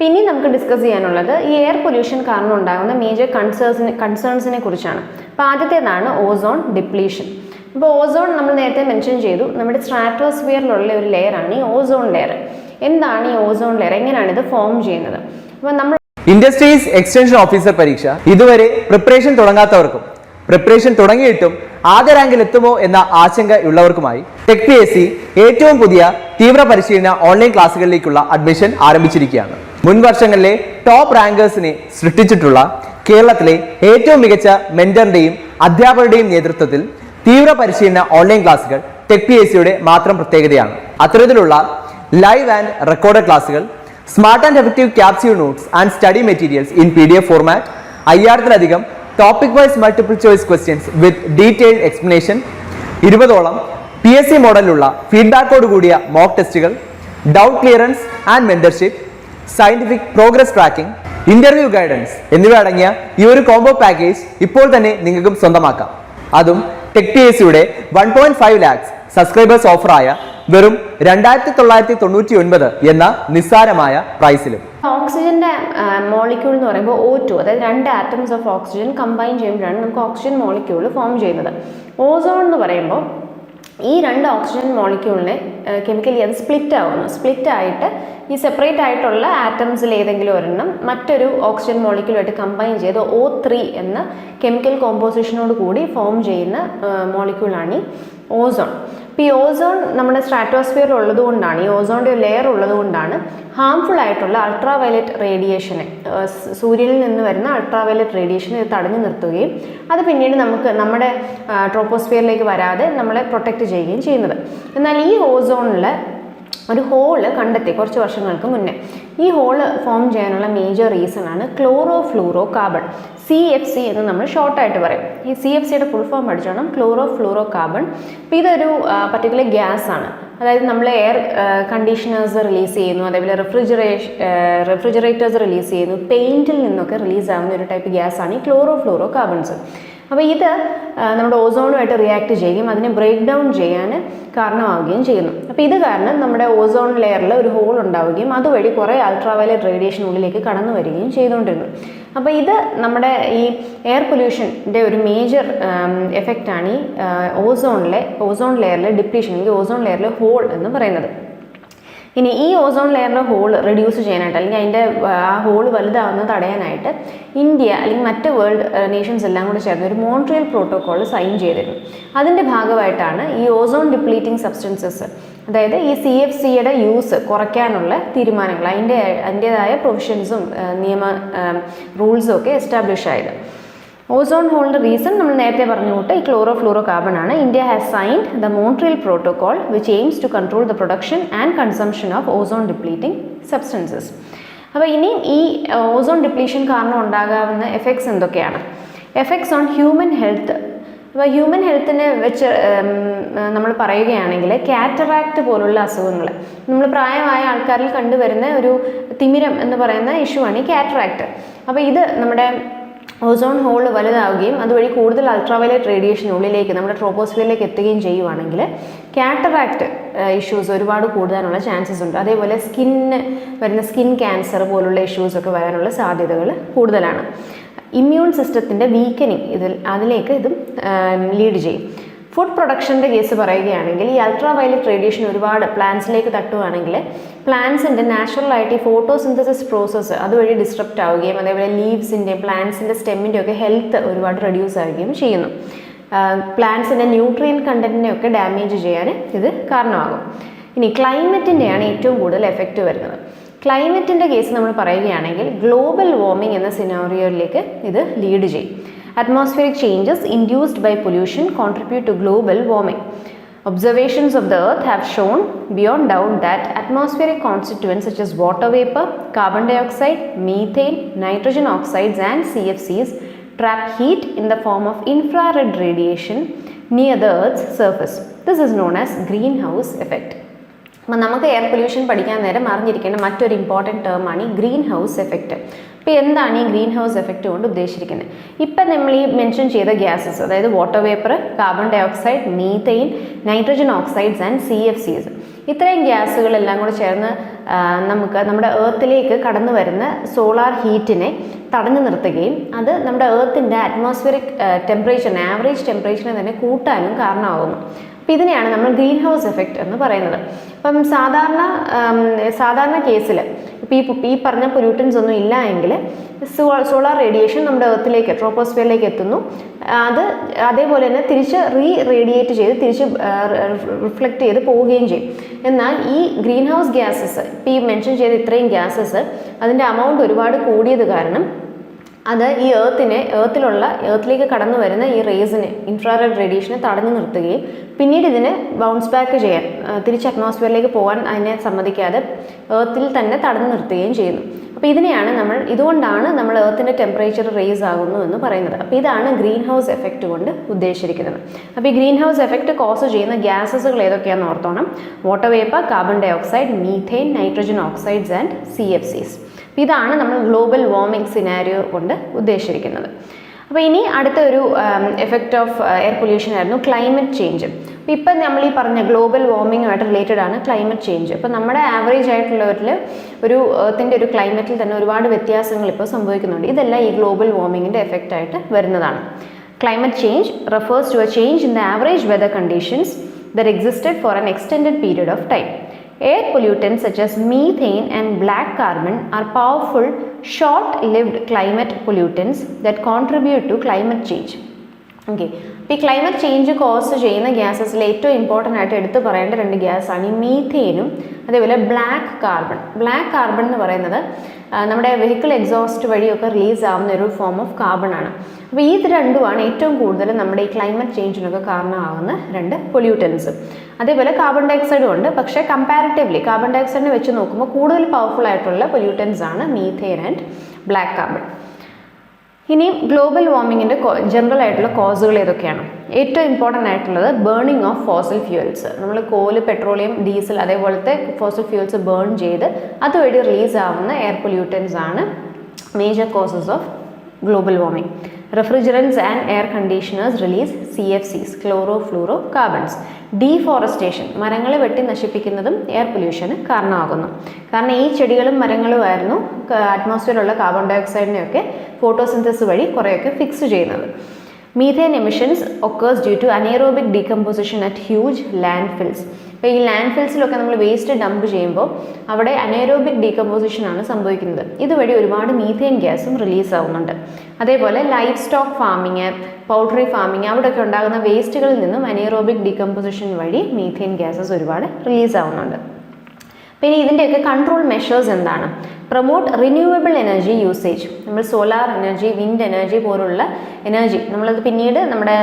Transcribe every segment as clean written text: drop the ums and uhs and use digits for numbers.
പിന്നെ നമുക്ക് ഡിസ്കസ് ചെയ്യാനുള്ളത് ഈ എയർ പൊല്യൂഷൻ കാരണം ഉണ്ടാകുന്ന മേജർ കൺസേൺസിനെ കുറിച്ചാണ്. അപ്പോൾ ആദ്യത്തേതാണ് ഓസോൺ ഡിപ്ലീഷൻ. ഇപ്പോൾ ഓസോൺ നമ്മൾ നേരത്തെ മെൻഷൻ ചെയ്തു, നമ്മുടെ സ്ട്രാറ്റോസ്ഫിയറിലുള്ള ഒരു ലെയറാണ് ഈ ഓസോൺ ലെയർ. എന്താണ് ഈ ഓസോൺ ലെയർ, എങ്ങനെയാണ് ഇത് ഫോം ചെയ്യുന്നത്? അപ്പോൾ നമ്മൾ ഇൻഡസ്ട്രീസ് എക്സ്റ്റൻഷൻ ഓഫീസർ പരീക്ഷ ഇതുവരെ പ്രിപ്പറേഷൻ തുടങ്ങാത്തവർക്കും പ്രിപ്പറേഷൻ തുടങ്ങിയിട്ടും ആദ്യ റാങ്കിൽ എത്തുമോ എന്ന ആശങ്ക ഉള്ളവർക്കുമായി ടെക് PSC ഏറ്റവും പുതിയ തീവ്ര പരിശീലന ഓൺലൈൻ ക്ലാസ്സുകളിലേക്കുള്ള അഡ്മിഷൻ ആരംഭിച്ചിരിക്കുകയാണ്. മുൻ വർഷങ്ങളിലെ ടോപ്പ് റാങ്കേഴ്സിനെ സൃഷ്ടിച്ചിട്ടുള്ള കേരളത്തിലെ ഏറ്റവും മികച്ച മെന്ററിന്റെയും അധ്യാപകരുടെയും നേതൃത്വത്തിൽ തീവ്ര പരിശീലന ഓൺലൈൻ ക്ലാസ്സുകൾ ടെക് PSCയുടെ മാത്രം പ്രത്യേകതയാണ്. അത്തരത്തിലുള്ള ലൈവ് ആൻഡ് റെക്കോർഡ് ക്ലാസ്സുകൾ, smart and effective capsule notes and study materials in PDF format, 5000-ലധികം topic wise multiple choice questions with detailed explanation, 20ഓളം PSC മോഡലിലുള്ള ഫീഡ്ബാക്കോട് കൂടിയ മോക്ക് ടെസ്റ്റുകൾ, doubt clearance and mentorship, scientific progress tracking, interview guidance എന്നിവ അടങ്ങിയ ഈ ഒരു കോംബോ പാക്കേജ് ഇപ്പോൾ തന്നെ നിങ്ങൾക്കും സ്വന്തമാക്കാം. അതും ടെക് PSCയുടെ 1.5 lakhs സബ്സ്ക്രൈബേഴ്സ് ഓഫറായ വെറും 2999 എന്ന നിസ്സാരമായ പ്രൈസിലും. ഓക്സിജന്റെ മോളിക്യൂൾ എന്ന് പറയുമ്പോൾ O2, അതായത് 2 ആറ്റംസ് ഓഫ് ഓക്സിജൻ കമ്പൈൻ ചെയ്യുമ്പോഴാണ് നമുക്ക് ഓക്സിജൻ മോളിക്യൂൾ ഫോം ചെയ്യുന്നത്. ഓസോൺ എന്ന് പറയുമ്പോൾ ഈ 2 ഓക്സിജൻ മോളിക്യൂളിനെ കെമിക്കലി അത് സ്പ്ലിറ്റ് ആയിട്ട് ഈ സെപ്പറേറ്റ് ആയിട്ടുള്ള ആറ്റംസിൽ ഏതെങ്കിലും ഒരെണ്ണം മറ്റൊരു ഓക്സിജൻ മോളിക്യൂളുമായിട്ട് കമ്പൈൻ ചെയ്ത് O3 എന്ന കെമിക്കൽ കോമ്പോസിഷനോട് കൂടി ഫോം ചെയ്യുന്ന മോളിക്യൂളാണ് ഈ ഓസോൺ. ഇപ്പോൾ ഈ ഓസോൺ നമ്മുടെ സ്ട്രാറ്റോസ്ഫിയറിൽ ഉള്ളതുകൊണ്ടാണ്, ഈ ഓസോണിൻ്റെ ഒരു ലെയർ ഉള്ളതുകൊണ്ടാണ് ഹാംഫുൾ ആയിട്ടുള്ള അൾട്രാ വയലറ്റ് റേഡിയേഷനെ, സൂര്യനിൽ നിന്ന് വരുന്ന അൾട്രാ വയലറ്റ് റേഡിയേഷനെ ഇത് തടഞ്ഞു നിർത്തുകയും അത് പിന്നീട് നമുക്ക് നമ്മുടെ ട്രോപ്പോസ്ഫിയറിലേക്ക് വരാതെ നമ്മളെ പ്രൊട്ടക്റ്റ് ചെയ്യുകയും ചെയ്യുന്നത്. എന്നാൽ ഈ ഓസോണിൽ ഒരു ഹോള് കണ്ടെത്തി കുറച്ച് വർഷങ്ങൾക്ക് മുന്നേ. ഈ ഹോള് ഫോം ചെയ്യാനുള്ള മേജർ റീസൺ ആണ് ക്ലോറോ ഫ്ലൂറോ കാർബൺ, CFC എന്ന് നമ്മൾ ഷോർട്ടായിട്ട് പറയും. ഈ CFCയുടെ ഫുൾ ഫോം പഠിച്ചോണം, ക്ലോറോ ഫ്ലൂറോ കാർബൺ. അപ്പോൾ ഇതൊരു പർട്ടിക്കുലർ ഗ്യാസ് ആണ്. അതായത് നമ്മൾ എയർ കണ്ടീഷണേഴ്സ് റിലീസ് ചെയ്യുന്നു, അതേപോലെ റെഫ്രിജറേറ്റേഴ്സ് റിലീസ് ചെയ്യുന്നു, പെയിൻറ്റിൽ നിന്നൊക്കെ റിലീസ് ആവുന്ന ഒരു ടൈപ്പ് ഗ്യാസാണ് ഈ ക്ലോറോ ഫ്ലൂറോ കാർബൺസ്. അപ്പോൾ ഇത് നമ്മുടെ ഓസോണുമായിട്ട് റിയാക്ട് ചെയ്യുകയും അതിനെ ബ്രേക്ക് ഡൗൺ ചെയ്യാൻ കാരണമാവുകയും ചെയ്യുന്നു. അപ്പോൾ ഇത് കാരണം നമ്മുടെ ഓസോൺ ലെയറിൽ ഒരു ഹോൾ ഉണ്ടാവുകയും അതുവഴി കുറേ അൾട്രാവയലറ്റ് റേഡിയേഷൻ ഉള്ളിലേക്ക് കടന്നു വരികയും ചെയ്തുകൊണ്ടിരുന്നു. അപ്പോൾ ഇത് നമ്മുടെ ഈ എയർ പൊല്യൂഷൻ്റെ ഒരു മേജർ എഫക്റ്റാണ് ഈ ഓസോൺ ലെയറിലെ ഡിപ്ലീഷൻ, അല്ലെങ്കിൽ ഓസോൺ ലെയറിലെ ഹോൾ എന്ന് പറയുന്നത്. ഇനി ഈ ഓസോൺ ലെയറിലെ ഹോൾ റെഡ്യൂസ് ചെയ്യാനായിട്ട്, അല്ലെങ്കിൽ അതിൻ്റെ ആ ഹോൾ വലുതാവുന്നത് തടയാനായിട്ട് ഇന്ത്യ അല്ലെങ്കിൽ മറ്റ് വേൾഡ് നേഷൻസ് എല്ലാം കൂടി ചേർന്ന് ഒരു മോൺട്രിയൽ പ്രോട്ടോക്കോൾ സൈൻ ചെയ്തിരുന്നു. അതിൻ്റെ ഭാഗമായിട്ടാണ് ഈ ഓസോൺ ഡിപ്ലീറ്റിംഗ് സബ്സ്റ്റൻസസ്, അതായത് ഈ CFCയുടെ യൂസ് കുറയ്ക്കാനുള്ള തീരുമാനങ്ങൾ, അതിൻ്റേതായ പ്രൊവിഷൻസും റൂൾസും ഒക്കെ എസ്റ്റാബ്ലിഷ് ആയത്. ഓസോൺ ഹോളിൻ്റെ റീസൺ നമ്മൾ നേരത്തെ പറഞ്ഞു കൂട്ട് ഈ ക്ലോറോ ഫ്ലൂറോ കാർബൺ ആണ്. India has signed the Montreal protocol which aims to control the production and consumption of ozone depleting substances. അപ്പോൾ ഇനിയും ഈ ഓസോൺ ഡിപ്ലീഷൻ കാരണം ഉണ്ടാകാവുന്ന എഫക്ട്സ് എന്തൊക്കെയാണ്? Effects on human health. അപ്പോൾ ഹ്യൂമൻ ഹെൽത്തിനെ വെച്ച് നമ്മൾ പറയുകയാണെങ്കിൽ കാറ്ററാക്ട് പോലുള്ള അസുഖങ്ങൾ, നമ്മൾ പ്രായമായ ആൾക്കാരിൽ കണ്ടുവരുന്ന ഒരു തിമിരം എന്ന് പറയുന്ന ഇഷ്യൂ ആണ് ഈ കാറ്ററാക്ട്. അപ്പോൾ ഇത് നമ്മുടെ ഓസോൺ ഹോൾ വലുതാവുകയും അതുവഴി കൂടുതൽ അൾട്രാവയലറ്റ് റേഡിയേഷൻ ഉള്ളിലേക്ക് നമ്മുടെ ട്രോപ്പോസ്ഫിയറിലേക്ക് എത്തുകയും ചെയ്യുവാണെങ്കിൽ കാറ്ററാക്ട് ഇഷ്യൂസ് ഒരുപാട് കൂടാനുള്ള ചാൻസസ് ഉണ്ട്. അതേപോലെ സ്കിന്നിന് വരുന്ന സ്കിൻ ക്യാൻസർ പോലുള്ള ഇഷ്യൂസൊക്കെ വരാനുള്ള സാധ്യതകൾ കൂടുതലാണ്. ഇമ്മ്യൂൺ സിസ്റ്റത്തിൻ്റെ വീക്കനിങ് അതിലേക്ക് ഇതും ലീഡ് ചെയ്യും. ഫുഡ് പ്രൊഡക്ഷൻ്റെ കേസ് പറയുകയാണെങ്കിൽ ഈ അൾട്രാ വയലറ്റ് റേഡിയേഷൻ ഒരുപാട് പ്ലാന്റ്സിലേക്ക് തട്ടുകയാണെങ്കിൽ പ്ലാന്റ്സിൻ്റെ നാച്ചുറലായിട്ട് ഈ ഫോട്ടോസിന്തസിസ് പ്രോസസ്സ് അതുവഴി ഡിസ്ട്രപ്റ്റ് ആവുകയും അതേപോലെ ലീവ്സിൻ്റെ പ്ലാന്റ്സിൻ്റെ സ്റ്റെമ്മിൻ്റെ ഒക്കെ ഹെൽത്ത് ഒരുപാട് റെഡ്യൂസ് ആവുകയും ചെയ്യുന്നു. പ്ലാന്റ്സിൻ്റെ ന്യൂട്രിയൻ കണ്ടൻറ്റിനെ ഒക്കെ ഡാമേജ് ചെയ്യാൻ ഇത് കാരണമാകും. ഇനി ക്ലൈമറ്റിൻ്റെയാണ് ഏറ്റവും കൂടുതൽ എഫക്റ്റ് വരുന്നത്. ക്ലൈമറ്റിൻ്റെ കേസ് നമ്മൾ പറയുകയാണെങ്കിൽ ഗ്ലോബൽ വാർമിംഗ് എന്ന സിനാറിയോയിലേക്ക് ഇത് ലീഡ് ചെയ്യും. Atmospheric changes induced by pollution contribute to global warming. Observations of the Earth have shown beyond doubt that atmospheric constituents such as water vapor, carbon dioxide, methane, nitrogen oxides and CFCs trap heat in the form of infrared radiation near the Earth's surface. This is known as greenhouse effect. അപ്പം നമുക്ക് air pollution പഠിക്കാൻ നേരം അറിഞ്ഞിരിക്കേണ്ട മറ്റൊരു important ടേമാണ് ഈ green house effect. അപ്പോൾ എന്താണ് ഈ ഗ്രീൻ ഹൗസ് എഫക്റ്റ് കൊണ്ട് ഉദ്ദേശിച്ചിരിക്കുന്നത്? ഇപ്പം നമ്മൾ ഈ മെൻഷൻ ചെയ്ത ഗ്യാസസ്, അതായത് water vapour, carbon dioxide, methane, nitrogen oxides and CFCs, ഇത്രയും ഗ്യാസുകളെല്ലാം കൂടെ ചേർന്ന് നമുക്ക് നമ്മുടെ എർത്തിലേക്ക് കടന്നു വരുന്ന സോളാർ ഹീറ്റിനെ തടഞ്ഞു നിർത്തുകയും അത് നമ്മുടെ എർത്തിൻ്റെ അറ്റ്മോസ്ഫിയറിക് ടെമ്പറേച്ചറിനെ, ആവറേജ് ടെമ്പറേച്ചറിനെ തന്നെ കൂട്ടാനും കാരണമാകുന്നു. അപ്പോൾ ഇതിനെയാണ് നമ്മൾ ഗ്രീൻ ഹൗസ് എഫക്റ്റ് എന്ന് പറയുന്നത്. അപ്പം സാധാരണ കേസിൽ ഇപ്പോൾ ഈ പറഞ്ഞ പൊല്യൂട്ടൻസ് ഒന്നും ഇല്ല എങ്കിൽ സോളാർ റേഡിയേഷൻ നമ്മുടെ എർത്തിലേക്ക്, ട്രോപ്പോസ്ഫിയറിലേക്ക് എത്തുന്നു. അത് അതേപോലെ തന്നെ തിരിച്ച് റേഡിയേറ്റ് ചെയ്ത് തിരിച്ച് റിഫ്ലക്റ്റ് ചെയ്ത് പോവുകയും ചെയ്യും. എന്നാൽ ഈ ഗ്രീൻ ഹൗസ് ഗ്യാസസ്, ഇപ്പോൾ ഈ മെൻഷൻ ചെയ്ത ഇത്രയും ഗ്യാസസ്, അതിൻ്റെ അമൗണ്ട് ഒരുപാട് കൂടിയത് കാരണം അത് ഈ എർത്തിലേക്ക് കടന്നു വരുന്ന ഈ റേസിനെ, ഇൻഫ്രാറെഡ് റേഡിയേഷനെ തടഞ്ഞു നിർത്തുകയും പിന്നീട് ഇതിനെ ബൗൺസ് ബാക്ക് ചെയ്യാൻ, തിരിച്ച് അറ്റ്മോസ്ഫിയറിലേക്ക് പോകാൻ അതിനെ സമ്മതിക്കാതെ എർത്തിൽ തന്നെ തടഞ്ഞു നിർത്തുകയും ചെയ്യുന്നു. അപ്പോൾ ഇതുകൊണ്ടാണ് നമ്മൾ എർത്തിൻ്റെ ടെമ്പറേച്ചർ റേസ് ആകുന്നു എന്ന് പറയുന്നത്. അപ്പോൾ ഇതാണ് ഗ്രീൻ ഹൗസ് എഫക്റ്റ് കൊണ്ട് ഉദ്ദേശിച്ചിരിക്കുന്നത്. അപ്പോൾ ഈ ഗ്രീൻ ഹൗസ് എഫക്റ്റ് കോസ് ചെയ്യുന്ന ഗ്യാസസുകൾ ഏതൊക്കെയാണെന്ന് ഓർത്തോണം. Water vapour, carbon dioxide, methane, nitrogen oxides and CFCs. ഇതാണ് നമ്മൾ ഗ്ലോബൽ വാർമിംഗ് സിനാരിയോ കൊണ്ട് ഉദ്ദേശിച്ചിരിക്കുന്നത്. അപ്പോൾ ഇനി അടുത്തൊരു എഫക്റ്റ് ഓഫ് എയർ പൊല്യൂഷൻ ആയിരുന്നു ക്ലൈമറ്റ് ചേഞ്ച്. അപ്പോൾ ഇപ്പം നമ്മൾ ഈ പറഞ്ഞ ഗ്ലോബൽ വാർമിങ്ങുമായിട്ട് റിലേറ്റഡ് ആണ് ക്ലൈമറ്റ് ചേഞ്ച്. അപ്പോൾ നമ്മുടെ ആവറേജ് ആയിട്ടുള്ളവരിൽ എർത്തിൻ്റെ ഒരു ക്ലൈമറ്റിൽ തന്നെ ഒരുപാട് വ്യത്യാസങ്ങൾ ഇപ്പോൾ സംഭവിക്കുന്നുണ്ട്. ഇതെല്ലാം ഈ ഗ്ലോബൽ വാർമിങ്ങിൻ്റെ എഫക്റ്റ് ആയിട്ട് വരുന്നതാണ്. Climate change refers to a change in the average weather conditions that existed for an extended period of time. Air pollutants such as methane and black carbon are powerful, short-lived climate pollutants that contribute to climate change. Okay. ഇപ്പോൾ ഈ climate change cos ചെയ്യുന്ന ഗ്യാസസിൽ ഏറ്റവും important ആയിട്ട് എടുത്തു പറയേണ്ട 2 ഗ്യാസാണ് ഈ മീഥെയിനും അതേപോലെ black carbon എന്ന് പറയുന്നത് നമ്മുടെ വെഹിക്കിൾ എക്സോസ്റ്റ് വഴിയൊക്കെ റിലീസ് ആവുന്ന ഒരു ഫോം ഓഫ് കാർബൺ ആണ്. അപ്പോൾ ഈ രണ്ടുമാണ് ഏറ്റവും കൂടുതൽ നമ്മുടെ ഈ ക്ലൈമറ്റ് ചേഞ്ചിനൊക്കെ കാരണമാകുന്ന 2 പൊല്യൂട്ടൻസ്. അതേപോലെ കാർബൺ ഡൈ ഓക്സൈഡും ഉണ്ട്. പക്ഷേ കമ്പാരിറ്റീവ്ലി കാർബൺ ഡൈ ഓക്സൈഡിനെ വെച്ച് നോക്കുമ്പോൾ കൂടുതൽ പവർഫുൾ ആയിട്ടുള്ള പൊല്യൂട്ടൻസ് ആണ് മീഥെയിൻ ആൻഡ് ബ്ലാക്ക് കാർബൺ. ഇനി ഗ്ലോബൽ വാർമിങ്ങിൻ്റെ ജനറൽ ആയിട്ടുള്ള കോസുകൾ ഏതൊക്കെയാണ്? ഏറ്റവും ഇമ്പോർട്ടൻ്റ് ആയിട്ടുള്ളത് ബേണിംഗ് ഓഫ് ഫോസിൽ ഫ്യൂവൽസ്. നമ്മൾ കോല്, പെട്രോളിയം, ഡീസൽ അതേപോലത്തെ ഫോസിൽ ഫ്യൂവൽസ് ബേൺ ചെയ്ത് അതുവഴി റിലീസ് ആവുന്ന എയർ പൊല്യൂട്ടൻസ് ആണ് major causes of global warming. Refrigerants and air conditioners release CFCs, chlorofluorocarbons. Deforestation, മരങ്ങൾ വെട്ടി നശിപ്പിക്കുന്നതും എയർ പൊല്യൂഷന് കാരണമാകുന്നു. കാരണം ഈ ചെടികളും മരങ്ങളുമായിരുന്നു അറ്റ്മോസ്ഫിയറിലുള്ള കാർബൺ ഡൈ ഓക്സൈഡിനെയൊക്കെ ഫോട്ടോസിന്തസിസ് വഴി കുറേയൊക്കെ ഫിക്സ് ചെയ്യുന്നത്. Methane emissions occurs due to anaerobic decomposition at huge landfills. ഇപ്പോൾ ഈ ലാൻഡ് ഫിൽസിലൊക്കെ നമ്മൾ വേസ്റ്റ് ഡംപ് ചെയ്യുമ്പോൾ അവിടെ അനേറോബിക് ഡീകമ്പോസിഷനാണ് സംഭവിക്കുന്നത്. ഇതുവഴി ഒരുപാട് മീഥേൻ ഗ്യാസും റിലീസ് ആവുന്നുണ്ട്. അതേപോലെ life stock farming, poultry farming, അവിടെയൊക്കെ ഉണ്ടാകുന്ന വേസ്റ്റുകളിൽ നിന്നും അനേറോബിക് ഡീകമ്പോസിഷൻ വഴി മീഥേൻ ഗ്യാസസ് ഒരുപാട് റിലീസ് ആവുന്നുണ്ട്. പിന്നെ ഇതിൻ്റെയൊക്കെ കൺട്രോൾ മെഷേഴ്സ് എന്താണ്? Promote renewable energy usage. നമ്മൾ സോലാർ എനർജി, വിൻഡ് എനർജി പോലുള്ള എനർജി, നമ്മളത് പിന്നീട് നമ്മുടെ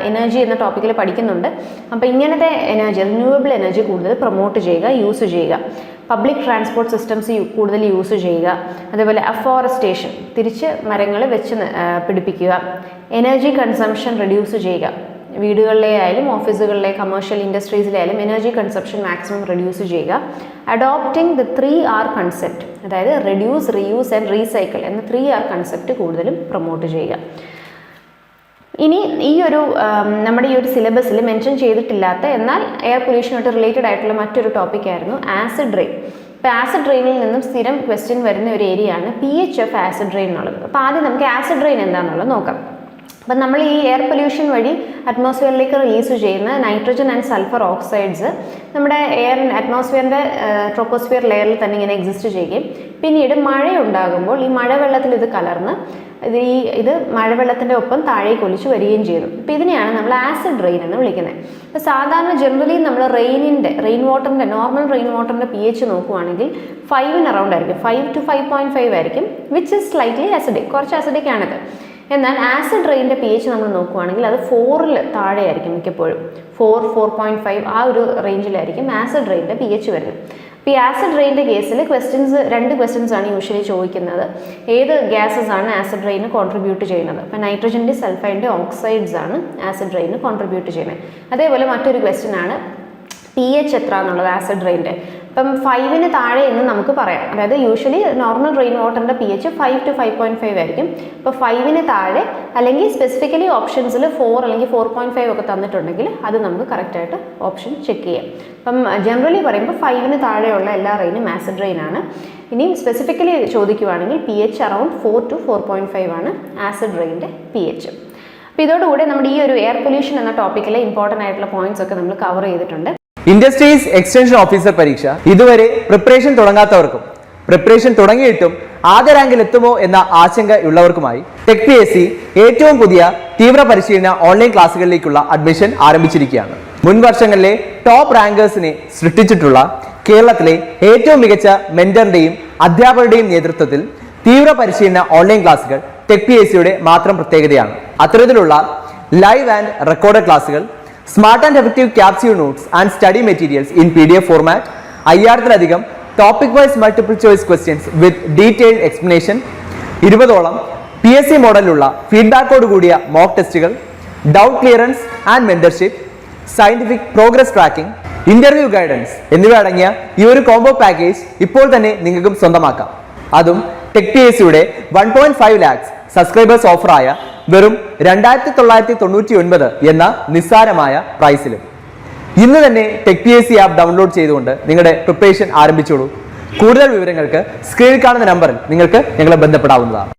എനർജി എന്ന ടോപ്പിക്കിൽ പഠിക്കുന്നുണ്ട്. അപ്പോൾ ഇങ്ങനത്തെ എനർജി, റിന്യൂവബിൾ എനർജി കൂടുതൽ പ്രൊമോട്ട് ചെയ്യുക, യൂസ് ചെയ്യുക. പബ്ലിക് ട്രാൻസ്പോർട്ട് സിസ്റ്റംസ് കൂടുതൽ യൂസ് ചെയ്യുക. അതേപോലെ അഫോറസ്റ്റേഷൻ, തിരിച്ച് മരങ്ങൾ വെച്ച് പിടിപ്പിക്കുക. എനർജി കൺസംഷൻ റെഡ്യൂസ് ചെയ്യുക. വീടുകളിലെ ആയാലും ഓഫീസുകളിലെ കമേഴ്ഷ്യൽ ഇൻഡസ്ട്രീസിലായാലും എനർജി കൺസപ്ഷൻ മാക്സിമം റെഡ്യൂസ് ചെയ്യുക. അഡോപ്റ്റിംഗ് ദ 3R കൺസെപ്റ്റ്, അതായത് റെഡ്യൂസ്, റീയൂസ് ആൻഡ് റീസൈക്കിൾ എന്ന 3R കൺസെപ്റ്റ് കൂടുതലും പ്രൊമോട്ട് ചെയ്യുക. ഇനി നമ്മുടെ ഈ ഒരു സിലബസിൽ മെൻഷൻ ചെയ്തിട്ടില്ലാത്ത എന്നാൽ എയർ പൊല്യൂഷനുമായിട്ട് റിലേറ്റഡ് ആയിട്ടുള്ള മറ്റൊരു ടോപ്പിക്കായിരുന്നു ആസിഡ് റെയിൻ. ഇപ്പോൾ ആസിഡ് റെയിനിൽ നിന്നും സ്ഥിരം ക്വസ്റ്റ്യൻ വരുന്ന ഒരു ഏരിയയാണ് pH ഓഫ് ആസിഡ് റെയിൻ എന്നുള്ളത്. അപ്പോൾ ആദ്യം നമുക്ക് ആസിഡ് റെയിൻ എന്താണെന്നുള്ളത് നോക്കാം. അപ്പം നമ്മൾ ഈ എയർ പൊല്യൂഷൻ വഴി അറ്റ്മോസ്ഫിയറിലേക്ക് റിലീസ് ചെയ്യുന്ന നൈട്രജൻ ആൻഡ് സൾഫർ ഓക്സൈഡ്സ് നമ്മുടെ അറ്റ്മോസ്ഫിയറിൻ്റെ ട്രോപ്പോസ്ഫിയർ ലെയറിൽ തന്നെ ഇങ്ങനെ എക്സിസ്റ്റ് ചെയ്യുകയും പിന്നീട് മഴയുണ്ടാകുമ്പോൾ ഈ മഴവെള്ളത്തിൽ ഇത് കലർന്ന് ഇത് മഴവെള്ളത്തിൻ്റെ ഒപ്പം താഴേക്ക് ഒലിച്ച് വരികയും ചെയ്യുന്നു. അപ്പോൾ ഇതിനെയാണ് നമ്മൾ ആസിഡ് റെയിൻ എന്ന് വിളിക്കുന്നത്. അപ്പോൾ സാധാരണ ജനറലി നമ്മൾ നോർമൽ റെയിൻ വാട്ടറിൻ്റെ pH നോക്കുവാണെങ്കിൽ 5 അറൗണ്ട് ആയിരിക്കും, 5 to 5.5 ആയിരിക്കും, വിച്ച് ഇസ് സ്ലൈറ്റ്ലി അസിഡിക്, കുറച്ച് അസിഡിക് ആണിത്. എന്നാൽ ആസിഡ് റെയിൻ്റെ pH നമ്മൾ നോക്കുവാണെങ്കിൽ അത് 4ൽ താഴെ ആയിരിക്കും മിക്കപ്പോഴും. 4.5 ആ ഒരു റേഞ്ചിലായിരിക്കും ആസിഡ് റെയിൻ്റെ pH വരുന്നത്. അപ്പോൾ ഈ ആസിഡ് റെയിൻ്റെ കേസിൽ രണ്ട് ക്വസ്റ്റ്യൻസ് ആണ് യൂഷ്വലി ചോദിക്കുന്നത്. ഏത് ഗ്യാസസ് ആണ് ആസിഡ് റെയിന് കോൺട്രിബ്യൂട്ട് ചെയ്യുന്നത്? അപ്പോൾ നൈട്രജൻ്റെ, സൾഫൈഡിൻ്റെ ഓക്സൈഡ്സ് ആണ് ആസിഡ് റെയിന് കോൺട്രിബ്യൂട്ട് ചെയ്യുന്നത്. അതേപോലെ മറ്റൊരു ക്വസ്റ്റ്യൻ ആണ് pH എത്ര എന്നുള്ളത് ആസിഡ് റെയിൻ്റെ. ഇപ്പം 5-ന് താഴെ എന്ന് നമുക്ക് പറയാം. അതായത് യൂഷ്വലി നോർമൽ റെയിൻ വാട്ടറിൻ്റെ pH 5 to 5.5 ആയിരിക്കും. ഇപ്പോൾ 5-ന് താഴെ അല്ലെങ്കിൽ സ്പെസിഫിക്കലി ഓപ്ഷൻസിൽ 4 അല്ലെങ്കിൽ 4.5 ഒക്കെ തന്നിട്ടുണ്ടെങ്കിൽ അത് നമുക്ക് കറക്റ്റായിട്ട് ഓപ്ഷൻ ചെക്ക് ചെയ്യാം. അപ്പം ജനറലി പറയുമ്പോൾ 5-ന് താഴെയുള്ള എല്ലാ റെയിനും ആസിഡ് റെയിൻ ആണ്. ഇനിയും സ്പെസിഫിക്കലി ചോദിക്കുവാണെങ്കിൽ pH അറൗണ്ട് 4 to 4.5 ആണ് ആസിഡ് റെയിൻ്റെ pH. അപ്പോൾ ഇതോടുകൂടി നമ്മുടെ ഈ ഒരു എയർ പൊല്യൂഷൻ എന്ന ടോപ്പിക്കിലെ ഇമ്പോർട്ടൻ്റ് ആയിട്ടുള്ള പോയിന്റ്സ് ഒക്കെ നമ്മൾ കവർ ചെയ്തിട്ടുണ്ട്. ഇൻഡസ്ട്രീസ് എക്സ്റ്റൻഷൻ ഓഫീസർ പരീക്ഷ ഇതുവരെ പ്രിപ്പറേഷൻ തുടങ്ങാത്തവർക്കും പ്രിപ്പറേഷൻ തുടങ്ങിയിട്ടും ആദ്യ റാങ്കിൽ എത്തുമോ എന്ന ആശങ്ക ഉള്ളവർക്കുമായി ടെക് PSC ഏറ്റവും പുതിയ തീവ്ര പരിശീലന ഓൺലൈൻ ക്ലാസ്സുകളിലേക്കുള്ള അഡ്മിഷൻ ആരംഭിച്ചിരിക്കുകയാണ്. മുൻ വർഷങ്ങളിലെ ടോപ്പ് റാങ്കേഴ്സിനെ സൃഷ്ടിച്ചിട്ടുള്ള കേരളത്തിലെ ഏറ്റവും മികച്ച മെന്ററിന്റെയും അധ്യാപകരുടെയും നേതൃത്വത്തിൽ തീവ്ര പരിശീലന ഓൺലൈൻ ക്ലാസ്സുകൾ ടെക് PSCയുടെ മാത്രം പ്രത്യേകതയാണ്. അത്തരത്തിലുള്ള ലൈവ് ആൻഡ് റെക്കോർഡ് ക്ലാസ്സുകൾ, smart and effective capsule notes and study materials in PDF format, 5000-ലധികം topic wise multiple choice questions with detailed explanation, 20ഓളം PSC മോഡലിലുള്ള ഫീഡ്ബാക്കോട് കൂടിയ മോക്ക് ടെസ്റ്റുകൾ, doubt clearance and mentorship, scientific progress tracking, interview guidance എന്നിവ അടങ്ങിയ ഈ ഒരു കോംബോ പാക്കേജ് ഇപ്പോൾ തന്നെ നിങ്ങൾക്കും സ്വന്തമാക്കാം. അതും ടെക് PSCയുടെ 1.5 lakhs സബ്സ്ക്രൈബേഴ്സ് ഓഫറായ വെറും 2999 എന്ന നിസ്സാരമായ പ്രൈസിലും. ഇന്ന് തന്നെ ടെക് PSC ആപ്പ് ഡൗൺലോഡ് ചെയ്തുകൊണ്ട് നിങ്ങളുടെ പ്രിപ്പറേഷൻ ആരംഭിച്ചോളൂ. കൂടുതൽ വിവരങ്ങൾക്ക് സ്ക്രീനിൽ കാണുന്ന നമ്പറിൽ നിങ്ങൾക്ക് ഞങ്ങളെ ബന്ധപ്പെടാവുന്നതാണ്.